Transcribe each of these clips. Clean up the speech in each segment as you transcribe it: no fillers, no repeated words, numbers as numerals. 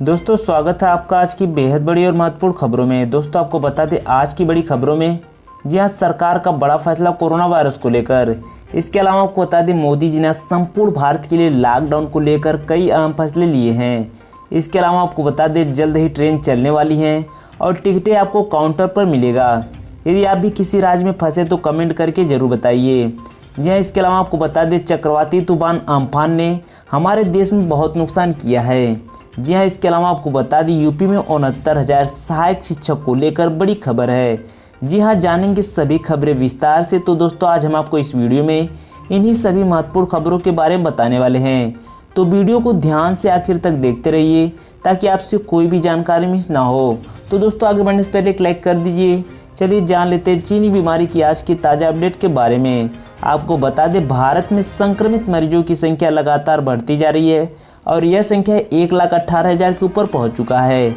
दोस्तों स्वागत है आपका आज की बेहद बड़ी और महत्वपूर्ण खबरों में। दोस्तों आपको बता दें आज की बड़ी खबरों में जी हाँ, सरकार का बड़ा फैसला कोरोना वायरस को लेकर। इसके अलावा आपको बता दें मोदी जी ने संपूर्ण भारत के लिए लॉकडाउन को लेकर कई अहम फैसले लिए हैं। इसके अलावा आपको बता दें जल्द ही ट्रेन चलने वाली हैं और टिकटें आपको काउंटर पर मिलेगा। यदि आप भी किसी राज्य में फंसे तो कमेंट करके ज़रूर बताइए। जी हाँ, इसके अलावा आपको बता दें चक्रवाती तूफान अम्फान ने हमारे देश में बहुत नुकसान किया है। जी हाँ, इसके अलावा आपको बता दें यूपी में 69,000 सहायक शिक्षक को लेकर बड़ी खबर है। जी हाँ, जानेंगे सभी खबरें विस्तार से। तो दोस्तों आज हम आपको इस वीडियो में इन्हीं सभी महत्वपूर्ण खबरों के बारे में बताने वाले हैं, तो वीडियो को ध्यान से आखिर तक देखते रहिए ताकि आपसे कोई भी जानकारी मिस ना हो। तो दोस्तों आगे बढ़ने से पहले एक लाइक कर दीजिए। चलिए जान लेते हैं चीनी बीमारी की आज की ताज़ा अपडेट के बारे में। आपको बता दें भारत में संक्रमित मरीजों की संख्या लगातार बढ़ती जा रही है और यह संख्या 1,18,000 के ऊपर पहुंच चुका है,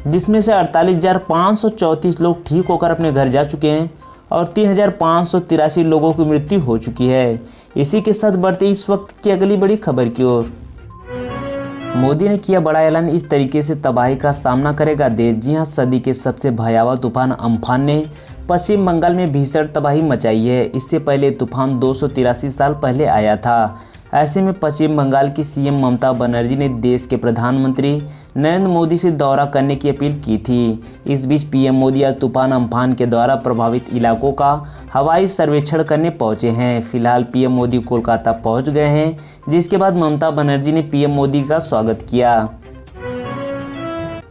जिसमें से 48,534 लोग ठीक होकर अपने घर जा चुके हैं और 3,583 लोगों की मृत्यु हो चुकी है। इसी के साथ बढ़ते इस वक्त की अगली बड़ी खबर की ओर। मोदी ने किया बड़ा ऐलान, इस तरीके से तबाही का सामना करेगा देश। जी हाँ, सदी के सबसे भयावह तूफान अम्फान ने पश्चिम बंगाल में भीषण तबाही मचाई है। इससे पहले तूफान 283 साल पहले आया था। ऐसे में पश्चिम बंगाल की सीएम ममता बनर्जी ने देश के प्रधानमंत्री नरेंद्र मोदी से दौरा करने की अपील की थी। इस बीच पीएम मोदी आज तूफान अम्फान के द्वारा प्रभावित इलाकों का हवाई सर्वेक्षण करने पहुंचे हैं। फिलहाल पीएम मोदी कोलकाता पहुंच गए हैं, जिसके बाद ममता बनर्जी ने पीएम मोदी का स्वागत किया।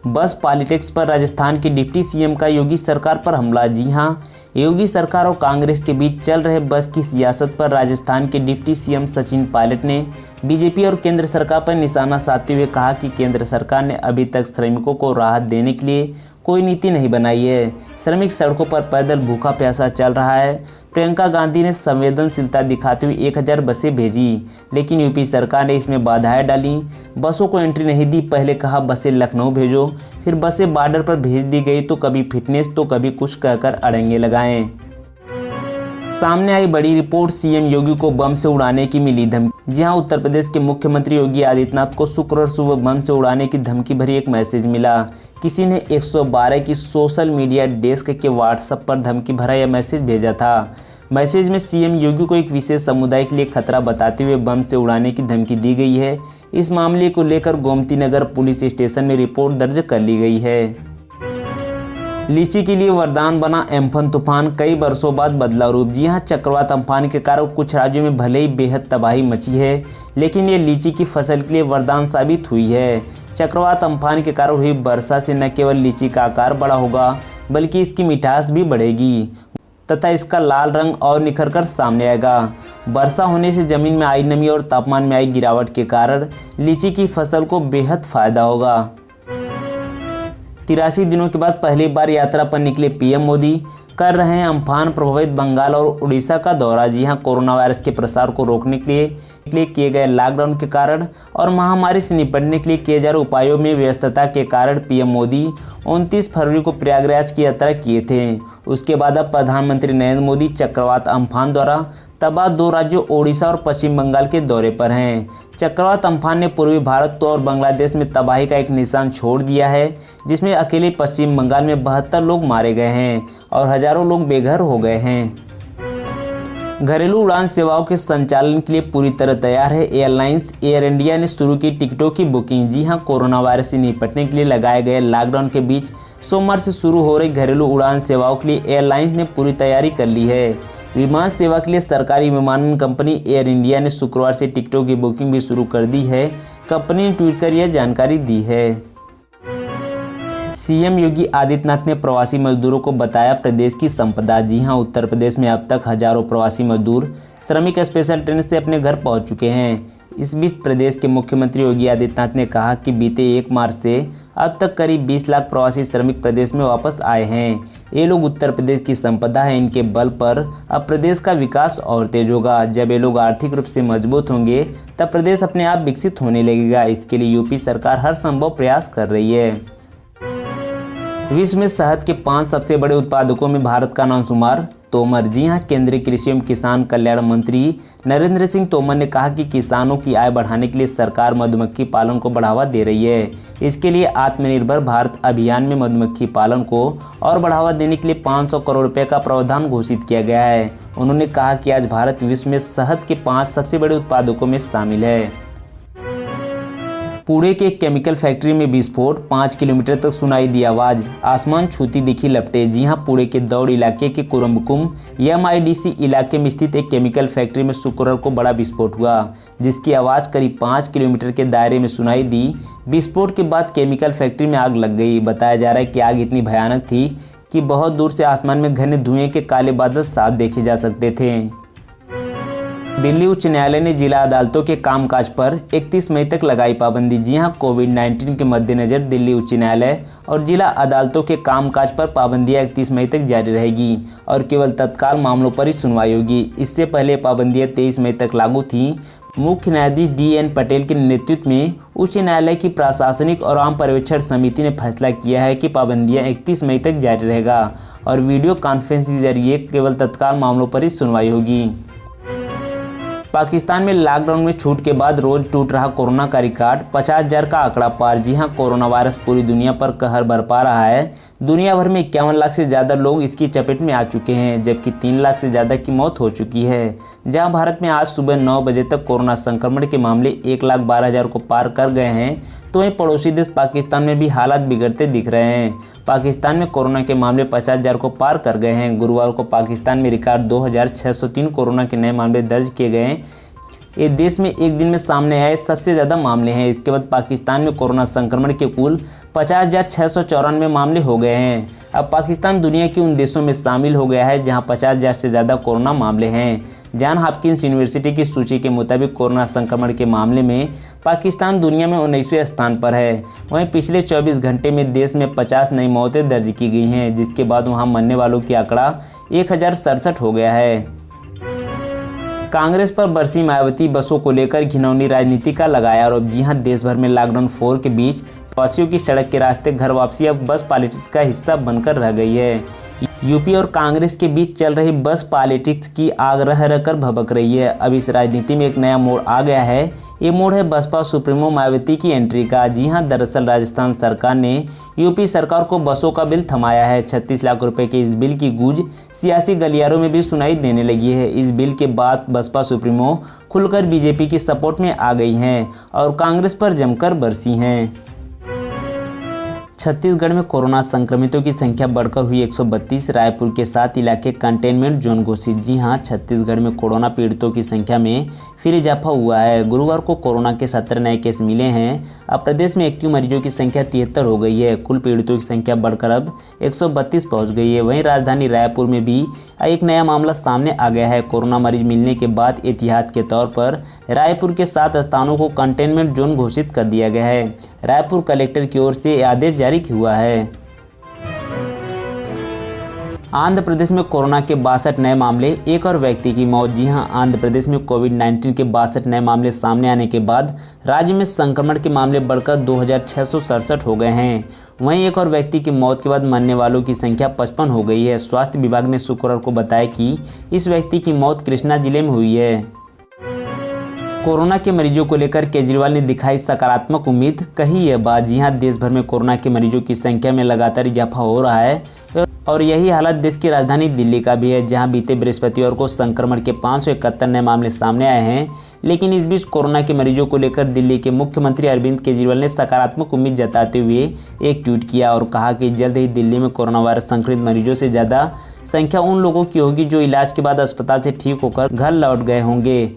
बस पॉलिटिक्स पर राजस्थान के डिप्टी सीएम का योगी सरकार पर हमला। जी हाँ, योगी सरकार और कांग्रेस के बीच चल रहे बस की सियासत पर राजस्थान के डिप्टी सीएम सचिन पायलट ने बीजेपी और केंद्र सरकार पर निशाना साधते हुए कहा कि केंद्र सरकार ने अभी तक श्रमिकों को राहत देने के लिए कोई नीति नहीं बनाई है। श्रमिक सड़कों पर पैदल भूखा प्यासा चल रहा है। प्रियंका गांधी ने संवेदनशीलता दिखाते हुए 1,000 बसें भेजी, लेकिन यूपी सरकार ने इसमें बाधाएं डाली। बसों को एंट्री नहीं दी। पहले कहा बसें लखनऊ भेजो, फिर बसें बॉर्डर पर भेज दी गई तो कभी फिटनेस तो कभी कुछ कहकर अड़ंगे लगाएं। सामने आई बड़ी रिपोर्ट, सीएम योगी को बम से उड़ाने की मिली धमकी। जी हां, उत्तर प्रदेश के मुख्यमंत्री योगी आदित्यनाथ को शुक्रवार सुबह बम से उड़ाने की धमकी भरी एक मैसेज मिला। किसी ने 112 की सोशल मीडिया डेस्क के व्हाट्सएप पर धमकी भरा यह मैसेज भेजा था। मैसेज में सीएम योगी को एक विशेष समुदाय के लिए खतरा बताते हुए बम से उड़ाने की धमकी दी गई है। इस मामले को लेकर गोमती नगर पुलिस स्टेशन में रिपोर्ट दर्ज कर ली गई है। लीची के लिए वरदान बना एम्फन तूफान, कई वर्षों बाद बदला रूप। जी हां, चक्रवात अम्फान के कारण कुछ राज्यों में भले ही बेहद तबाही मची है, लेकिन ये लीची की फसल के लिए वरदान साबित हुई है। चक्रवात अम्फान के कारण हुई वर्षा से न केवल लीची का आकार बड़ा होगा, बल्कि इसकी मिठास भी बढ़ेगी तथा इसका लाल रंग और निखर कर सामने आएगा। वर्षा होने से जमीन में आई नमी और तापमान में आई गिरावट के कारण लीची की फसल को बेहद फायदा होगा। 83 दिनों के बाद पहली बार यात्रा पर निकले पीएम मोदी, कर रहे हैं अम्फान प्रभावित बंगाल और उड़ीसा का दौरा। जी हां, कोरोना वायरस के प्रसार को रोकने के लिए किए गए लॉकडाउन के कारण और महामारी से निपटने के लिए किए जा रहे उपायों में व्यस्तता के कारण पीएम मोदी 29 फरवरी को प्रयागराज की यात्रा किए थे। उसके बाद अब प्रधानमंत्री नरेंद्र मोदी चक्रवात अम्फान द्वारा तबाह 2 राज्यों ओडिशा और पश्चिम बंगाल के दौरे पर हैं। चक्रवात अम्फान ने पूर्वी भारत और बांग्लादेश में तबाही का एक निशान छोड़ दिया है, जिसमें अकेले पश्चिम बंगाल में 72 लोग मारे गए हैं और हजारों लोग बेघर हो गए हैं। घरेलू उड़ान सेवाओं के संचालन के लिए पूरी तरह तैयार है एयरलाइंस। एयर इंडिया ने शुरू की टिकटों की बुकिंग। जी हां, कोरोना वायरस से निपटने के लिए लगाए गए लॉकडाउन के बीच सोमवार से शुरू हो रही घरेलू उड़ान सेवाओं के लिए एयरलाइंस ने पूरी तैयारी कर ली है। विमान सेवा के लिए सरकारी विमानन कंपनी एयर इंडिया ने शुक्रवार से टिकटों की बुकिंग भी शुरू कर दी है। कंपनी ने ट्वीट कर यह जानकारी दी है। सीएम योगी आदित्यनाथ ने प्रवासी मजदूरों को बताया प्रदेश की संपदा। जी हां, उत्तर प्रदेश में अब तक हजारों प्रवासी मजदूर श्रमिक स्पेशल ट्रेन से अपने घर पहुंच चुके हैं। इस बीच प्रदेश के मुख्यमंत्री योगी आदित्यनाथ ने कहा कि बीते 1 मार्च से अब तक करीब 20 लाख प्रवासी श्रमिक प्रदेश में वापस आए हैं। ये लोग उत्तर प्रदेश की संपदा है। इनके बल पर अब प्रदेश का विकास और तेज होगा। जब ये लोग आर्थिक रूप से मजबूत होंगे तब प्रदेश अपने आप विकसित होने लगेगा। इसके लिए यूपी सरकार हर संभव प्रयास कर रही है। विश्व में शहद के 5 सबसे बड़े उत्पादकों में भारत का नाम शुमार। तो तोमर। जी हां, केंद्रीय कृषि एवं किसान कल्याण मंत्री नरेंद्र सिंह तोमर ने कहा कि किसानों की आय बढ़ाने के लिए सरकार मधुमक्खी पालन को बढ़ावा दे रही है। इसके लिए आत्मनिर्भर भारत अभियान में मधुमक्खी पालन को और बढ़ावा देने के लिए 500 करोड़ रुपए का प्रावधान घोषित किया गया है। उन्होंने कहा कि आज भारत विश्व में शहद के 5 सबसे बड़े उत्पादकों में शामिल है। पुणे के एक केमिकल फैक्ट्री में विस्फोट, 5 किलोमीटर तक सुनाई दी आवाज, आसमान छूती दिखी लपटें। जी हां, पुणे के दौड़ इलाके के कुरम्बकुम MIDC इलाके में स्थित एक केमिकल फैक्ट्री में शुक्रवार को बड़ा विस्फोट हुआ, जिसकी आवाज़ करीब 5 किलोमीटर के दायरे में सुनाई दी। विस्फोट के बाद केमिकल फैक्ट्री में आग लग गई। बताया जा रहा है कि आग इतनी भयानक थी कि बहुत दूर से आसमान में घने धुएं के काले बादल साफ देखे जा सकते थे। दिल्ली उच्च न्यायालय ने जिला अदालतों के कामकाज पर 31 मई तक लगाई पाबंदी। जी हां, कोविड-19 के मद्देनजर दिल्ली उच्च न्यायालय और जिला अदालतों के कामकाज पर पाबंदियां 31 मई तक जारी रहेगी और केवल तत्काल मामलों पर ही सुनवाई होगी। इससे पहले पाबंदियां 23 मई तक लागू थीं। मुख्य न्यायाधीश DN पटेल के नेतृत्व में उच्च न्यायालय की प्रशासनिक और आम पर्यवेक्षण समिति ने फैसला किया है कि पाबंदियां 31 मई तक जारी रहेगा और वीडियो कॉन्फ्रेंस के जरिए केवल तत्काल मामलों पर ही सुनवाई होगी। पाकिस्तान में लॉकडाउन में छूट के बाद रोज टूट रहा कोरोना का रिकॉर्ड, 50,000 का आंकड़ा पार। जी हां, कोरोना वायरस पूरी दुनिया पर कहर बरपा रहा है। दुनिया भर में 51 लाख से ज़्यादा लोग इसकी चपेट में आ चुके हैं, जबकि 3 लाख से ज़्यादा की मौत हो चुकी है। जहां भारत में आज सुबह 9 बजे तक कोरोना संक्रमण के मामले 1,12,000 को पार कर गए हैं, तो वहीं पड़ोसी देश पाकिस्तान में भी हालात बिगड़ते दिख रहे हैं। पाकिस्तान में कोरोना के मामले 50,000 को पार कर गए हैं। गुरुवार को पाकिस्तान में रिकॉर्ड 2,603 कोरोना के नए मामले दर्ज किए गए। ये देश में एक दिन में सामने आए सबसे ज़्यादा मामले हैं। इसके बाद पाकिस्तान में कोरोना संक्रमण के कुल 50,694 मामले हो गए हैं। अब पाकिस्तान दुनिया के उन देशों में शामिल हो गया है जहां 50,000 से ज़्यादा कोरोना मामले हैं। जॉन हॉपकिंस यूनिवर्सिटी की सूची के मुताबिक कोरोना संक्रमण के मामले में पाकिस्तान दुनिया में 19वें स्थान पर है। वहीं पिछले 24 घंटे में देश में 50 नई मौतें दर्ज की गई हैं, जिसके बाद वहां मरने वालों की आंकड़ा 1067 हो गया है। कांग्रेस पर बरसी मायावती, बसों को लेकर घिनौनी राजनीति का लगाया आरोप। जी हां, देश भर में लॉकडाउन 4 के बीच प्रवासियों की सड़क के रास्ते घर वापसी अब बस पॉलिटिक्स का हिस्सा बनकर रह गई है। यूपी और कांग्रेस के बीच चल रही बस पॉलिटिक्स की आग रह रहकर भभक रही है। अब इस राजनीति में एक नया मोड़ आ गया है। ये मोड़ है बसपा सुप्रीमो मायावती की एंट्री का। जी हां, दरअसल राजस्थान सरकार ने यूपी सरकार को बसों का बिल थमाया है। 36 लाख रुपए के इस बिल की गूंज सियासी गलियारों में भी सुनाई देने लगी है। इस बिल के बाद बसपा सुप्रीमो खुलकर बीजेपी की सपोर्ट में आ गई हैं और कांग्रेस पर जमकर बरसी हैं। छत्तीसगढ़ में कोरोना संक्रमितों की संख्या बढ़कर हुई 132। रायपुर के 7 इलाके कंटेनमेंट जोन घोषित। जी हां, छत्तीसगढ़ में कोरोना पीड़ितों की संख्या में फिर इजाफा हुआ है। गुरुवार को कोरोना के 17 नए केस मिले हैं। अब प्रदेश में एक्टिव मरीजों की संख्या 73 हो गई है। कुल पीड़ितों की संख्या बढ़कर अब 132 पहुंच गई है। वहीं राजधानी रायपुर में भी एक नया मामला सामने आ गया है। कोरोना मरीज मिलने के बाद एहतियात के तौर पर रायपुर के 7 स्थानों को कंटेनमेंट जोन घोषित कर दिया गया है। रायपुर कलेक्टर की ओर से आदेश जारी हुआ है। आंध्र प्रदेश में कोरोना के 62 नए मामले, एक और व्यक्ति की मौत। जी हां, आंध्र प्रदेश में कोविड-19 के 62 नए मामले सामने आने के बाद राज्य में संक्रमण के मामले बढ़कर 2,667 हो गए हैं। वहीं एक और व्यक्ति की मौत के बाद मरने वालों की संख्या 55 हो गई है। स्वास्थ्य विभाग ने शुक्रवार को बताया कि इस व्यक्ति की मौत कृष्णा जिले में हुई है। कोरोना के मरीजों को लेकर केजरीवाल ने दिखाई सकारात्मक उम्मीद, कही यह बात। जी हां, देश भर में कोरोना के मरीजों की संख्या में लगातार इजाफा हो रहा है और यही हालत देश की राजधानी दिल्ली का भी है, जहां बीते बृहस्पतिवार को संक्रमण के 571 नए मामले सामने आए हैं। लेकिन इस बीच कोरोना के मरीजों को लेकर दिल्ली के मुख्यमंत्री अरविंद केजरीवाल ने सकारात्मक उम्मीद जताते हुए एक ट्वीट किया और कहा कि जल्द ही दिल्ली में कोरोना वायरस संक्रमित मरीजों से ज़्यादा संख्या उन लोगों की होगी जो इलाज के बाद अस्पताल से ठीक होकर घर लौट गए होंगे।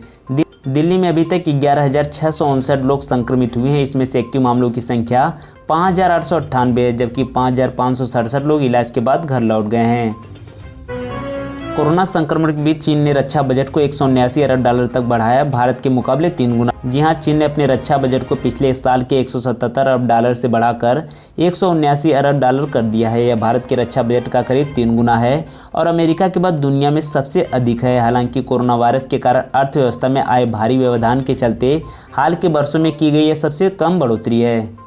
दिल्ली में अभी तक 11,659 लोग संक्रमित हुए हैं। इसमें से एक्टिव मामलों की संख्या 5,898 है, जबकि 5,567 लोग इलाज के बाद घर लौट गए हैं। कोरोना संक्रमण के बीच चीन ने रक्षा बजट को 179 अरब डॉलर तक बढ़ाया, भारत के मुकाबले 3 गुना। जी हां, चीन ने अपने रक्षा बजट को पिछले साल के 177 अरब डॉलर से बढ़ाकर 179 अरब डॉलर कर दिया है। यह भारत के रक्षा बजट का करीब 3 गुना है और अमेरिका के बाद दुनिया में सबसे अधिक है। हालांकि कोरोना वायरस के कारण अर्थव्यवस्था में आए भारी व्यवधान के चलते हाल के वर्षों में की गई यह सबसे कम बढ़ोतरी है।